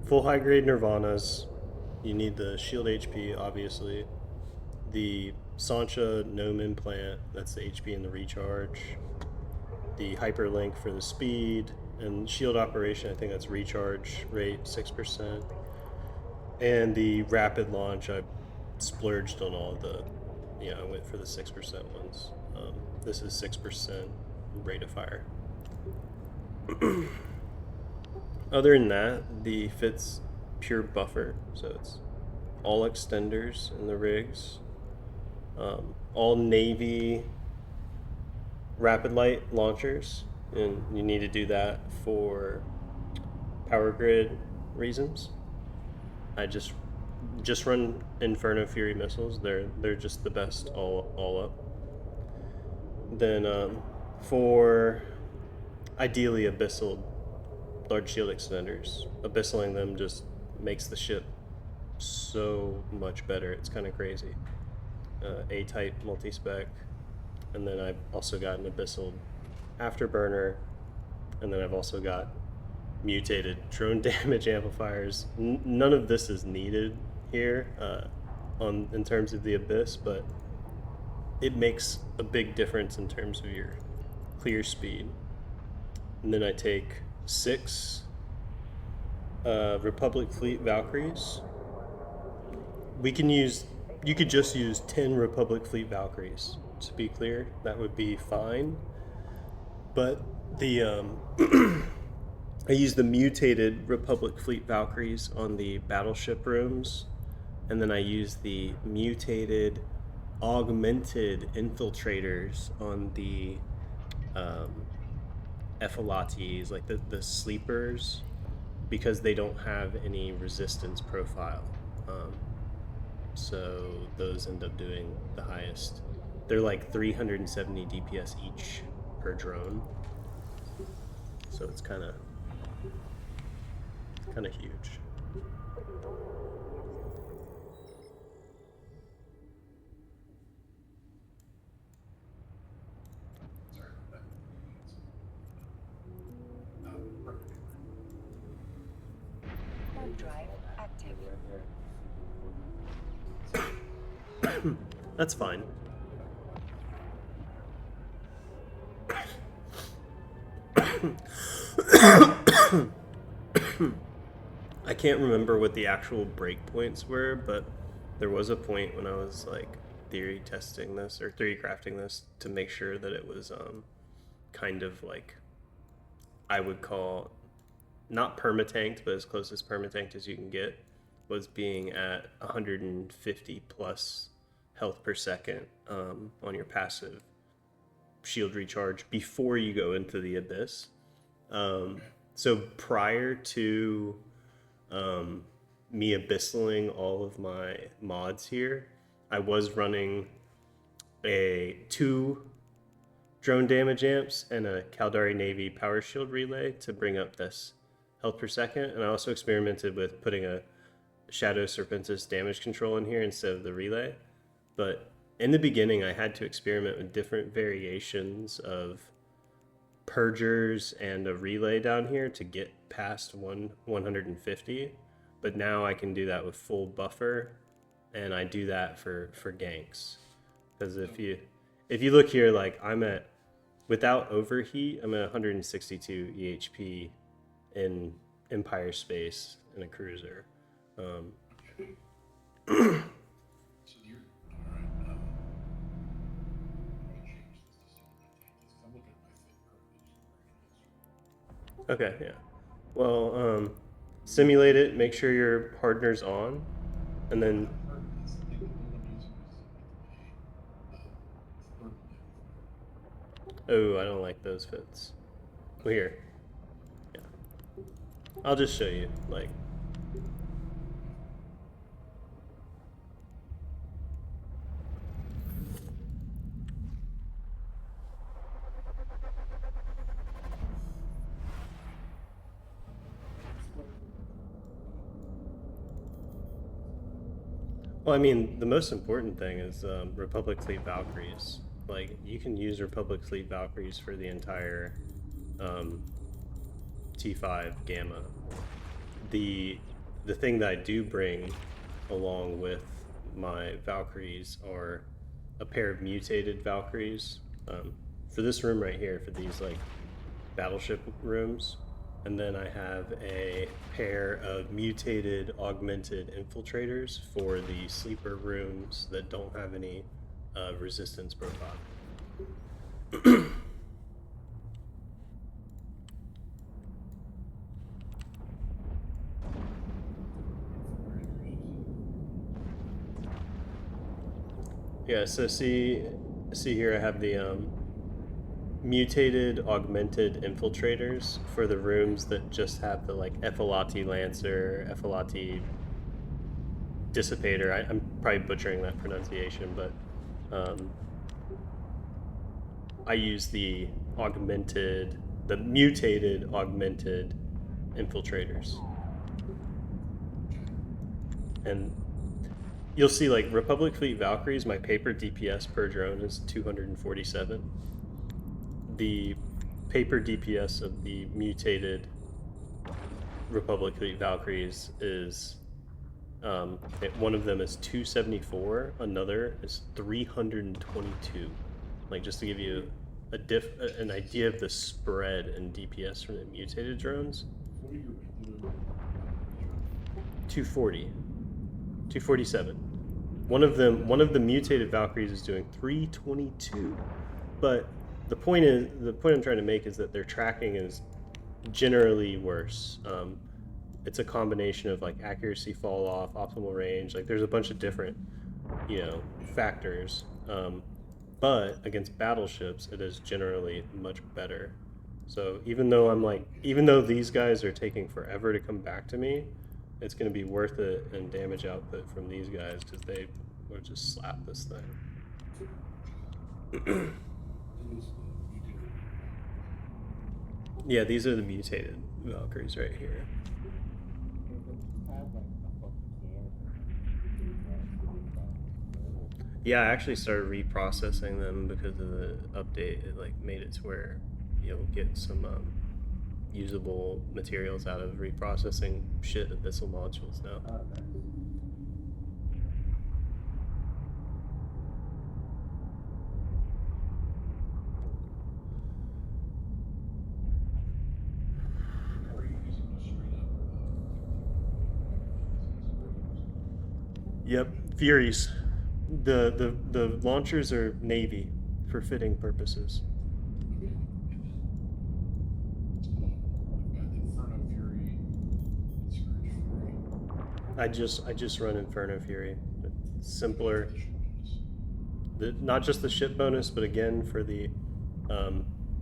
full high grade Nirvanas. You need the shield HP, obviously. The Sancha gnome implant, that's the HP and the recharge. The hyperlink for the speed. And shield operation, I think that's recharge rate 6%. And the rapid launch, I splurged on all the, I went for the 6% ones. This is 6% rate of fire. Other than that, the fit's pure buffer, so it's all extenders in the rigs, all Navy rapid light launchers, and you need to do that for power grid reasons. I just run Inferno Fury missiles. They're just the best all up. Then for ideally Abyssal large shield extenders, Abyssaling them just makes the ship so much better. It's kind of crazy. A-type multi-spec, and then I've also got an Abyssal afterburner, and then I've also got mutated drone damage amplifiers. None of this is needed here in terms of the Abyss, but it makes a big difference in terms of your clear speed. And then I take 6 Republic Fleet Valkyries. You could just use 10 Republic Fleet Valkyries, to be clear. That would be fine. But the I use the mutated Republic Fleet Valkyries on the battleship rooms, and then I use the mutated augmented infiltrators on the Ephalates, like the sleepers, because they don't have any resistance profile. So those end up doing the highest. They're like 370 DPS each per drone. So it's kind of huge. Drive active. That's fine. I can't remember what the actual breakpoints were, but there was a point when I was like theory testing this or theory crafting this to make sure that it was kind of like I would call not permatanked, but as close as permatanked as you can get, was being at 150 plus health per second on your passive shield recharge before you go into the Abyss. So prior to me abyssaling all of my mods here, I was running a 2 drone damage amps and a Caldari Navy power shield relay to bring up this health per second. And I also experimented with putting a Shadow Serpentis damage control in here instead of the relay. But in the beginning, I had to experiment with different variations of purgers and a relay down here to get past 150. But now I can do that with full buffer, and I do that for ganks. Because if you look here, like I'm at, without overheat, I'm at 162 EHP in Empire space in a cruiser. Okay, yeah. Well, simulate it, make sure your hardener's on, and then... Oh, I don't like those fits. Well, here. Yeah. I'll just show you, like... Well, I mean, the most important thing is Republic Fleet Valkyries. Like, you can use Republic Fleet Valkyries for the entire T5 Gamma. The the thing that I do bring along with my Valkyries are a pair of mutated Valkyries for this room right here, for these like battleship rooms. And then I have a pair of mutated augmented infiltrators for the sleeper rooms that don't have any resistance profile. Yeah, so see here I have the mutated augmented infiltrators for the rooms that just have the like Ephelati Lancer, Ephelati Dissipator. I'm probably butchering that pronunciation, but I use the mutated augmented infiltrators. And you'll see like Republic Fleet Valkyries, my paper DPS per drone is 247. The paper DPS of the mutated Republic Fleet Valkyries is one of them is 274, another is 322. Like, just to give you an idea of the spread in DPS from the mutated drones. 240, 247. One of the mutated Valkyries is doing 322, but the point I'm trying to make is that their tracking is generally worse. It's a combination of like accuracy fall off, optimal range. Like, there's a bunch of different, factors. But against battleships, it is generally much better. So even though these guys are taking forever to come back to me, it's going to be worth it in damage output from these guys because they will just slap this thing. Yeah, these are the mutated Valkyries right here. Yeah, I actually started reprocessing them because of the update. It like made it to where you'll get some usable materials out of reprocessing shit Abyssal modules now. Yep, Furies. The launchers are Navy for fitting purposes. I just run Inferno Fury. It's simpler. Not just the ship bonus, but again for the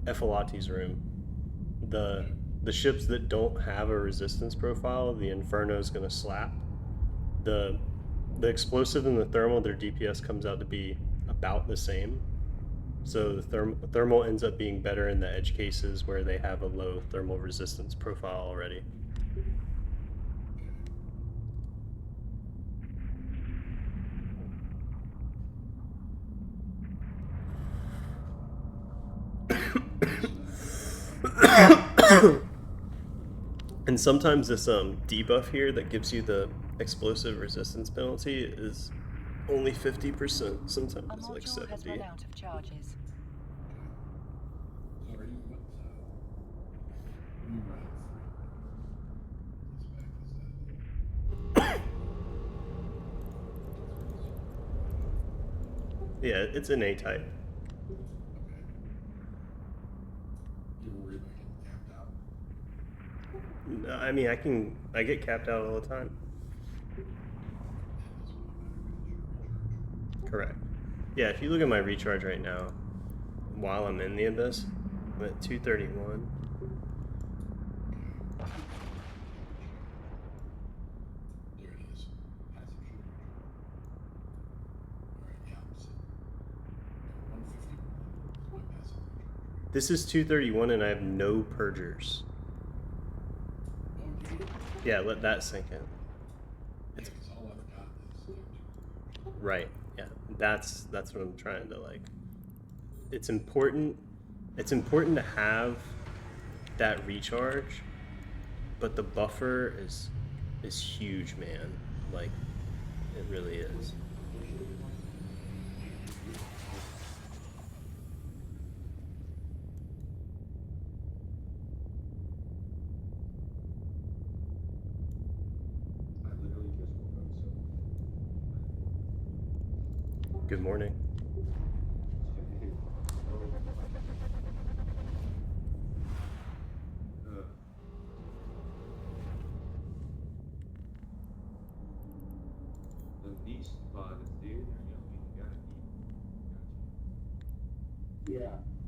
Ephelati's room. The ships that don't have a resistance profile, the Inferno is going to slap. The explosive and the thermal, their DPS comes out to be about the same. So the thermal ends up being better in the edge cases where they have a low thermal resistance profile already. And sometimes this debuff here that gives you the explosive resistance penalty is only 50%. Sometimes it's like 70. Has run out of charges. Yeah, it's an A-type. I mean, I get capped out all the time. Correct. Yeah, if you look at my recharge right now, while I'm in the Abyss, I'm at 231. This is 231 and I have no purgers. Yeah, let that sink in. It's, right. Yeah. That's what I'm trying to like. It's important to have that recharge, but the buffer is is huge, man. Like, it really is. I literally just woke up, so Good morning. the niche spot is there. You gotta eat.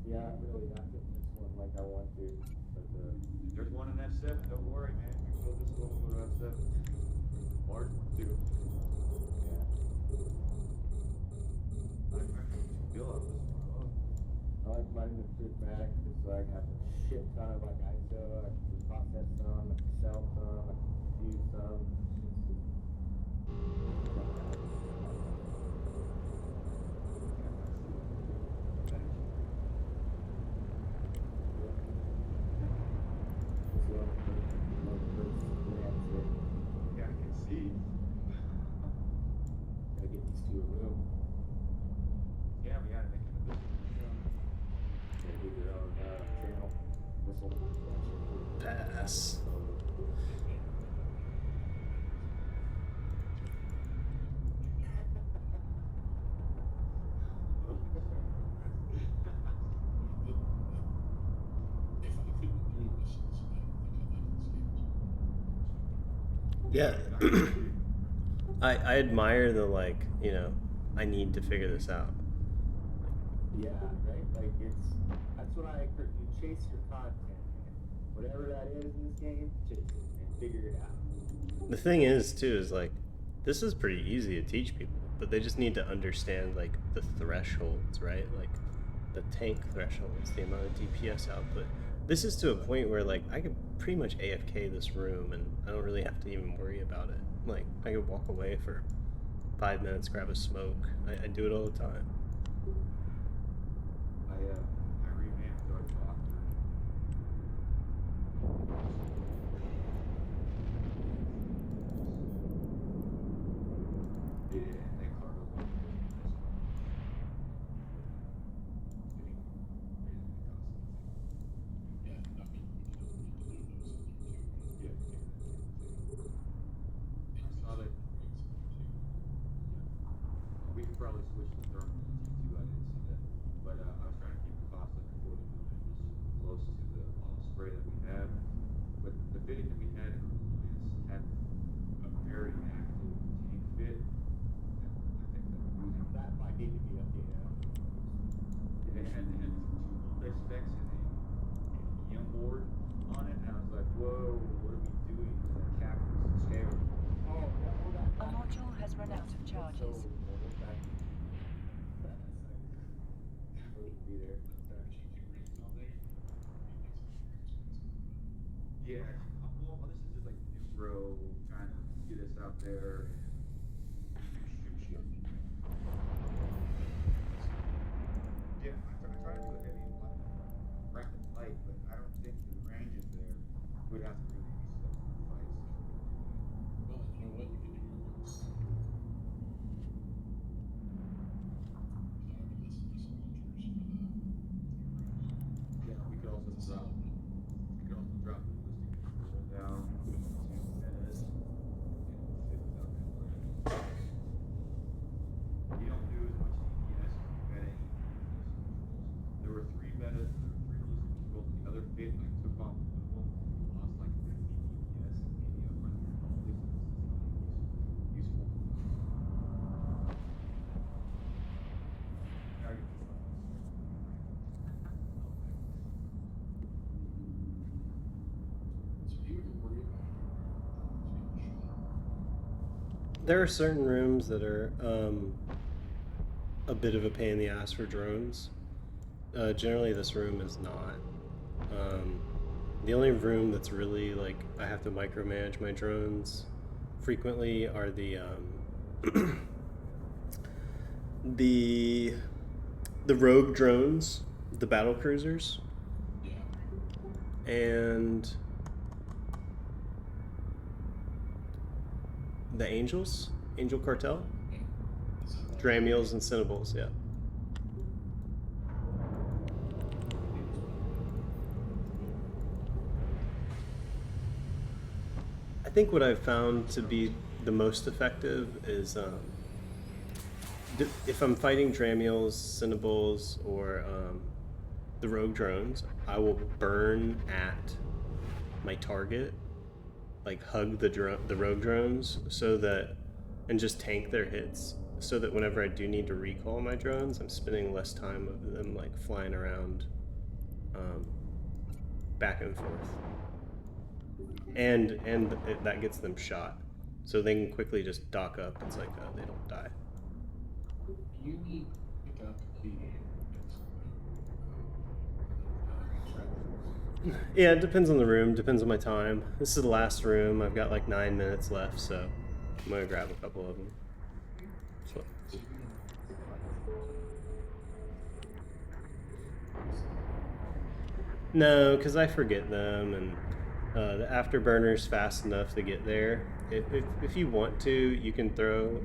Yeah, really, not just this one like I want to, but There's one in F7. Don't worry, man. We go this one. We'll go to F7. Large one too. yeah. I can Gila on this one. Oh. I like mine with prismatic, just so I can have a shit ton of like ISO, I can process some, I can sell some, I can use some. Yeah, I can see. Gotta get these two a room. Yeah, we gotta make it a business. Gotta do their own channel. Missile. Pass. Yeah. I admire the, like, you know, I need to figure this out. Yeah, right? Like, that's what you chase your content, man. Whatever that is in this game, chase it and figure it out. The thing is, too, is like, this is pretty easy to teach people, but they just need to understand, like, the thresholds, right? Like, the tank thresholds, the amount of DPS output. This is to a point where, like, I could pretty much AFK this room and I don't really have to even worry about it. Like, I could walk away for 5 minutes, grab a smoke. I do it all the time. I revamped our doctor. Yeah, they cargo. I saw that. We could probably switch to thermal to T2. I didn't see that, but I was trying to keep the cost under 40 millimeters close to the spray that we have. But the fitting that we had in Reliance had a very active tank fit. I think That might need to be updated. it had two multi-specs and a EM board on it, and I was like, whoa, what are we doing? That cap was terrible. Oh, that. A module has run out of charges. Be there. Yeah, well, this is just like new bro trying to get us out there and shoot shit. Yeah, I try to do a heavy rapid fight, but I don't think the range is there. We'd have to really be stuck in fights. Well, you know what? You can do your works. Yeah, we could also drop the ballistic control down to metas and fit without that burden. You don't do as much DPS meta. There were three ballistic controls, and the other fit. I took off one of them, lost like 50 DPS, and maybe 100 volleys. It's not useful. Now you're So you would worry about being shot. There are certain rooms that are a bit of a pain in the ass for drones. Generally, this room is not. The only room that's really, like, I have to micromanage my drones frequently are the the rogue drones, the battle cruisers, Yeah. and The Angels? Angel Cartel? Is that Dramiels and Cinnables, yeah. I think what I've found to be the most effective is if I'm fighting Dramiels, Cinnables, or the Rogue Drones, I will burn at my target, like hug the Rogue Drones, so that, and just tank their hits, so that whenever I do need to recall my drones, I'm spending less time of them like flying around back and forth. And that gets them shot, so they can quickly just dock up. It's like they don't die. you need to pick up the Yeah, it depends on the room, depends on my time. This is the last room. I've got like 9 minutes left, so I'm gonna grab a couple of them. So, no, because I forget them, and the afterburner's fast enough to get there. If you want to, you can throw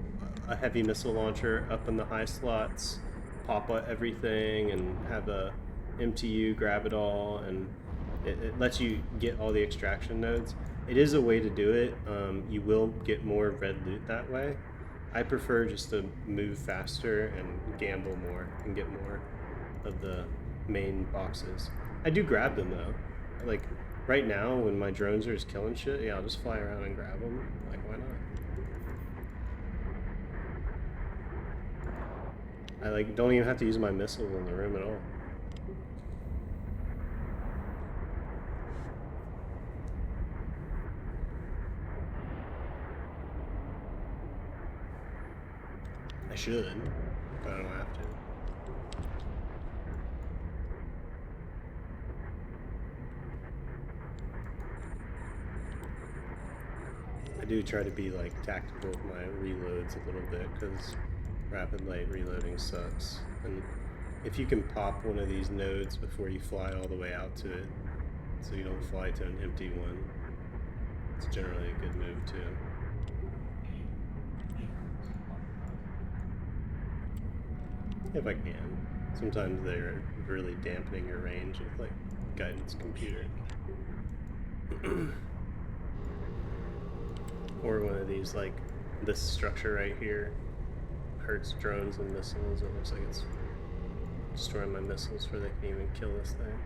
a heavy missile launcher up in the high slots, pop everything, and have a MTU grab it all, and it lets you get all the extraction nodes. It is a way to do it. You will get more red loot that way. I prefer just to move faster and gamble more and get more of the main boxes. I do grab them though. Like right now when my drones are just killing shit, yeah, I'll just fly around and grab them. Like, why not? I like don't even have to use my missiles in the room at all. I should, but I don't have to. I do try to be like tactical with my reloads a little bit, because rapid light reloading sucks. And if you can pop one of these nodes before you fly all the way out to it, so you don't fly to an empty one, it's generally a good move too. If I can. Sometimes they're really dampening your range with like guidance computer. Or one of these, like this structure right here hurts drones and missiles. It looks like it's destroying my missiles before they can even kill this thing.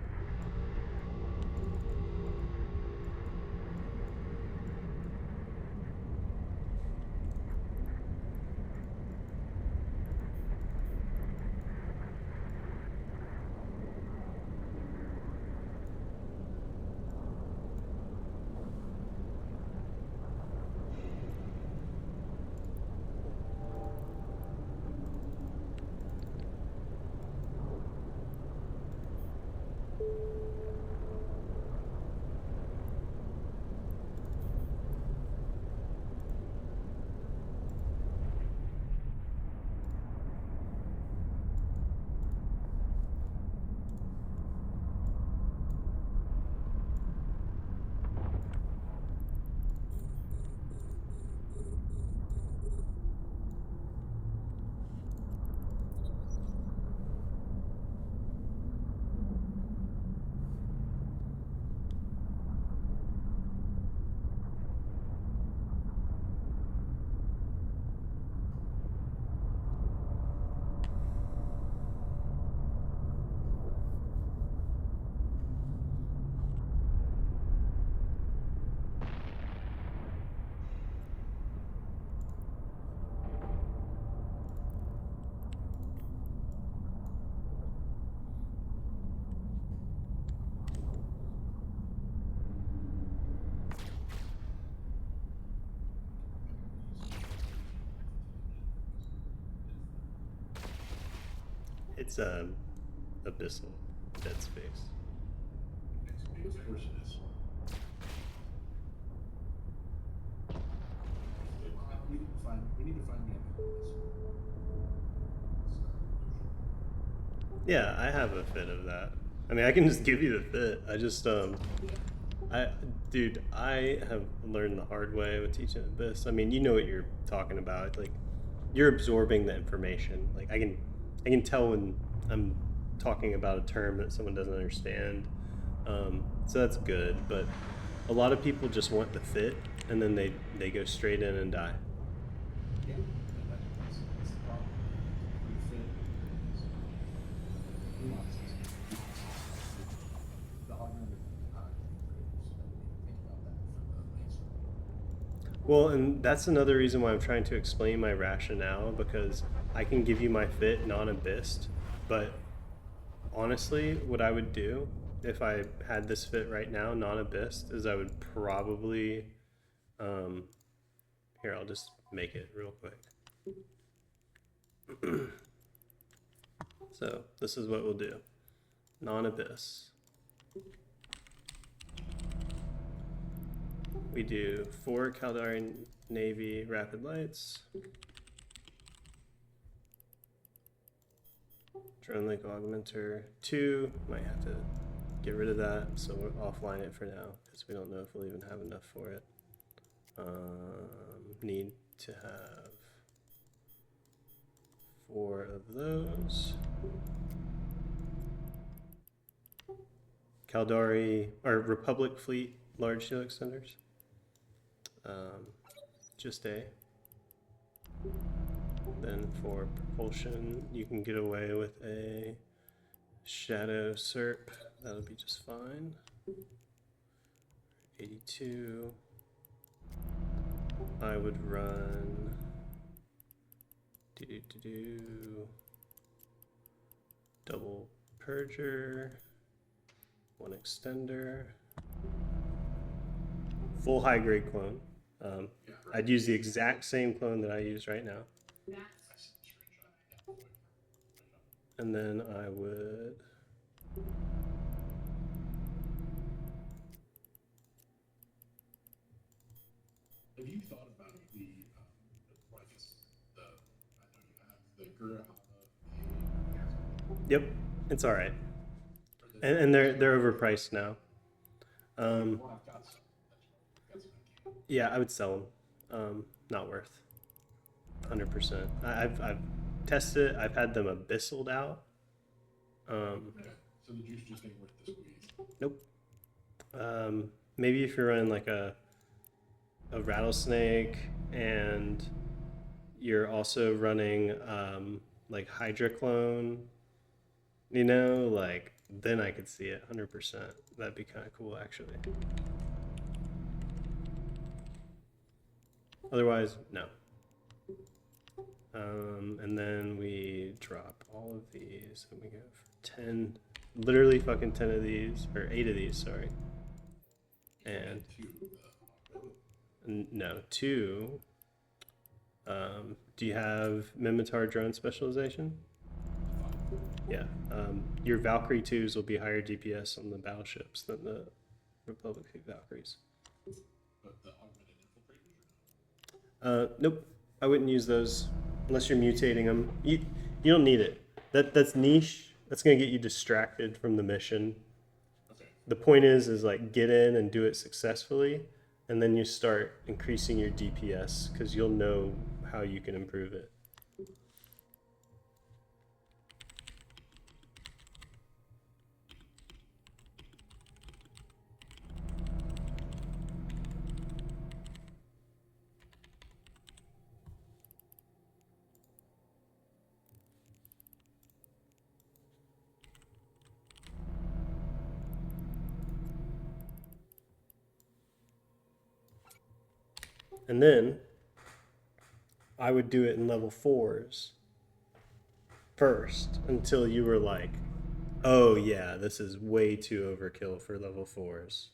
It's Abyssal, Dead Space. Of course it is. We need to find me Yeah, I have a fit of that. I mean, I can just give you the fit. I Dude, I have learned the hard way with teaching Abyss. I mean, you know what you're talking about. Like, you're absorbing the information. Like, I can tell when I'm talking about a term that someone doesn't understand. So that's good. But a lot of people just want the fit, and then they go straight in and die. Yeah, that's the problem. We fit is nuances. The augmented creators, I didn't even think about that for the mainstream. Well, and that's another reason why I'm trying to explain my rationale, because I can give you my fit non-abyssed, but honestly, what I would do if I had this fit right now, non-abyssed, is I would probably, um, here, I'll just make it real quick. So this is what we'll do. Non-abyss. We do 4 Caldari Navy rapid lights. Drone link augmenter 2. Might have to get rid of that, so we'll offline it for now because we don't know if we'll even have enough for it. Need to have 4 of those. Caldari or Republic Fleet large shield extenders. Just a. Then for propulsion, you can get away with a Shadow Serp. That'll be just fine. 82. I would run double Purger, 1 extender, full high grade clone. I'd use the exact same clone that I use right now. And then I would Have you thought about the, what if it's the, I know you have the Gurahama, Yep, it's all right, and they're overpriced now. well, I've got some. I've got some in camp. Yeah, I would sell them. Not worth. 100%. I've tested it. I've had them abyssal out. Yeah, so the juice just ain't worth the squeeze. Nope. Maybe if you're running like a rattlesnake and you're also running like Hydra clone, you know, like then I could see it 100%. That'd be kind of cool actually. Otherwise, no. And then we drop all of these and we go for 10, literally fucking 10 of these, or 8 of these, sorry. And no, 2. Do you have Mimitar drone specialization? Yeah. Your Valkyrie 2s will be higher DPS on the battleships than the Republic Valkyries. But the augmented infiltrators or no? Nope. I wouldn't use those unless you're mutating them. You don't need it. That's niche. That's gonna get you distracted from the mission. Okay. The point is like get in and do it successfully, and then you start increasing your DPS because you'll know how you can improve it. And then I would do it in level 4s first until you were like, oh yeah, this is way too overkill for level 4s.